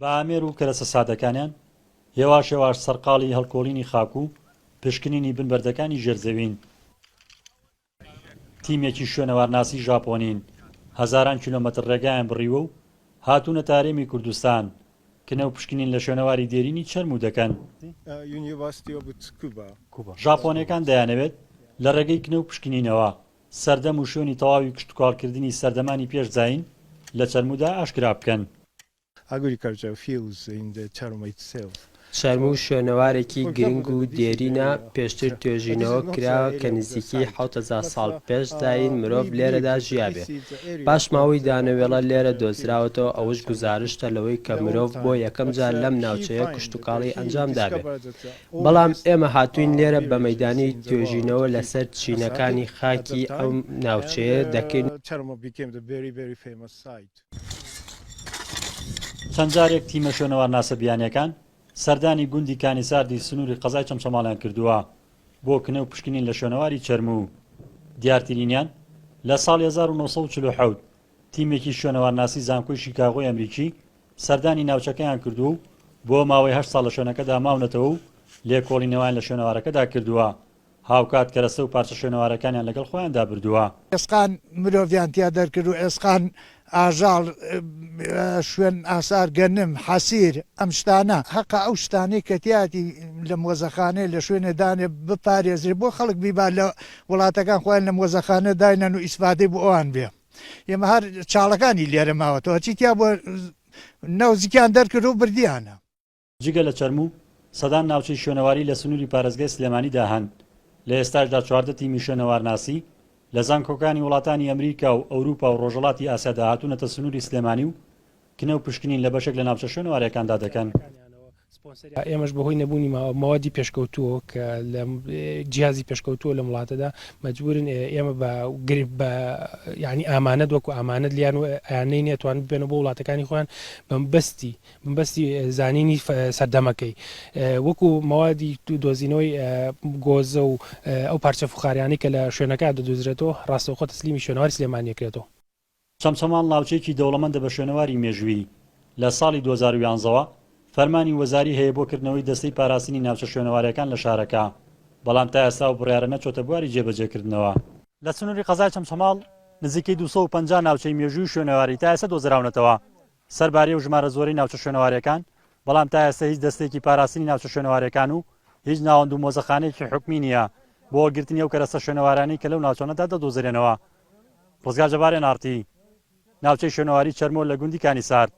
بە ئامێر و کەرەسە سادەکانیان هێواش هێواش سەرقاڵی هەڵکۆڵینی خاک و پشکنینی بنبەردەکانی ژێرزەوین. تیمێکی شوێنەوارناسی ژاپۆنین هەزاران کیلۆمەتر ڕێگایان بڕیوە و هاتوونە تارێمی کوردستان کنە و پشکنین لە شوێنەواری دێرینی چەرم و دەکەن. ژاپۆنیەکان دەیانەوێت لە ڕێگەی کنە و پشکنینەوە سەردەم و شوێنی تەواوی کشتتوکاڵکردنی سەردەمانی پێشزین لە چەرمودا ئاشکرا بکەن. چەرم و شوێنەوارێکی گرنگ و دێرینە پێشتر توێژینەوە کراوە کە نزیکی 7,000 ساڵ پێش زاین مرۆڤ لێرەدا ژیابێ. پاش ماوەی دانەوێڵە لێرە دۆزراوەتەوە ئەوش گوزارشتە لەوەی کە مرۆڤ بۆ یەکەم جار لەم ناوچەیە کشتتوکاڵی ئەنجام دابێت. بەڵام ئێمە هاتوین لێرە بە مەیدانی توێژینەوە لەسەر چینەکانی خاکی ئەو ناوچەیە دەکەین. چەند جارێک تیمە شوێنەوارناسە بیانیەکان سەردانی گوندی کانیساردی سنووری قەزای چەمچەماڵیان کردووە بۆ کنە و پشکنین لە شوێنەواری چەرم و دیارترینیان لە ساڵی 1947 تیمێکی شوێنەوارناسی زانکۆی شیکاگۆی ئەمریکی سەردانی ناوچەکەیان کردو و بۆ ماوەی 8 ساڵ لە شوێنەکەدا ماونەتەوە و لێکۆڵینەوەیان لە شوێنەوارەکەدا کردووە. هاوکات کەرەسە و پارچە شوێنەوارەکانیان لەگەڵ خۆیاندا بردووە. ئێسقان مرۆڤیان تیا دەرکرد و ئێسقان ئاژاڵ شوێن ئاسار گەنم حەسیر ئەم شتانە حەقا ئەو شتانەی کە تیاتی لە مۆزەخانەی لە شوێنێدانێ بپارێزری بۆ خەڵک بیبا لە وڵاتەکان خۆیان لە مۆزەخانە داینەن و ئیسفادەی بۆ ئەوان بێ. ئێمە هەر چاڵەکانی لێرە ماوەتەوە چیتیا بۆ نەوزیکیان دەرکرد و بردیانە. جگە لە چەرم و سەدان ناوچەی شوێنەواری لە سنووری پارێزگای سلێمانیدا هەن. لە ئێستاشدا 14 تیمی شوێنەوارناسی لە زانکۆکانی وڵاتانی ئەمریکا و ئەوروپا و ڕۆژهەڵاتی ئاسیادا هاتوونەتە سنووری سلێمانی و کنە و پشکنین لە بەشێک لە ناوچە شوێنەوارەکاندا دەکەن. ئێمەش بەهۆی نەبوونی ماوەدی پێشکەوتووە کە لە جیازی پێشکەوتووە لە وڵاتەدا مەجبورن ئێمە بە ینی ئامانەت وەکو ئامانەت لیان و ئەیانەی نێتوان ببێنە بۆ وڵاتەکانی خۆیان بەمبەستی زانینی سەردەمەکەی وەکو ماوەدی دۆزینەوەی گۆزە و ئەو پارچە فخاریانی کە لە شوێنەکە دەدۆزرێتەوە ڕاستەوخۆ تەسلیمی شوێنەواری سلێمانیەکرێتەوە. چەمچەمان لاوچەیەکی دەوڵەمەندە بە شوێنەواری مێژووی لە ساڵی 2011ەوە فەرمانی وەزاری هەیە بۆکردنەوەی دەستەی پاراستنی ناوچە شوێنەوارەکان لە شارەکە، بەڵام تا ئێستا و بڕیارە نەچۆتە بواری جێبەجێکردنەوە. لە سنووری قەزای چەمچەماڵ نزیکەی 250 ناوچەی مێژووی شوێنەواری تا ئێستا دۆزراونەتەوە سەربارەی و ژمارە زۆرەی ناوچە شوێنەوارەکان، بەڵام تا ئێستا هیچ دەستێکی پاراستنی ناوچە شوێنەوارەکان و هیچ ناوەند و مۆزەخانەیەکی حکمی نییە بۆ وەرگرتنی ئەو کەرەسە شوێنەوارانەی کە لەو ناوچەنەدا دەدۆزرێنەوە. ڕزگار جەبارێن ئارتی، ناوچەی شوێنەواری چەرمۆ لە گوندی کانیسار.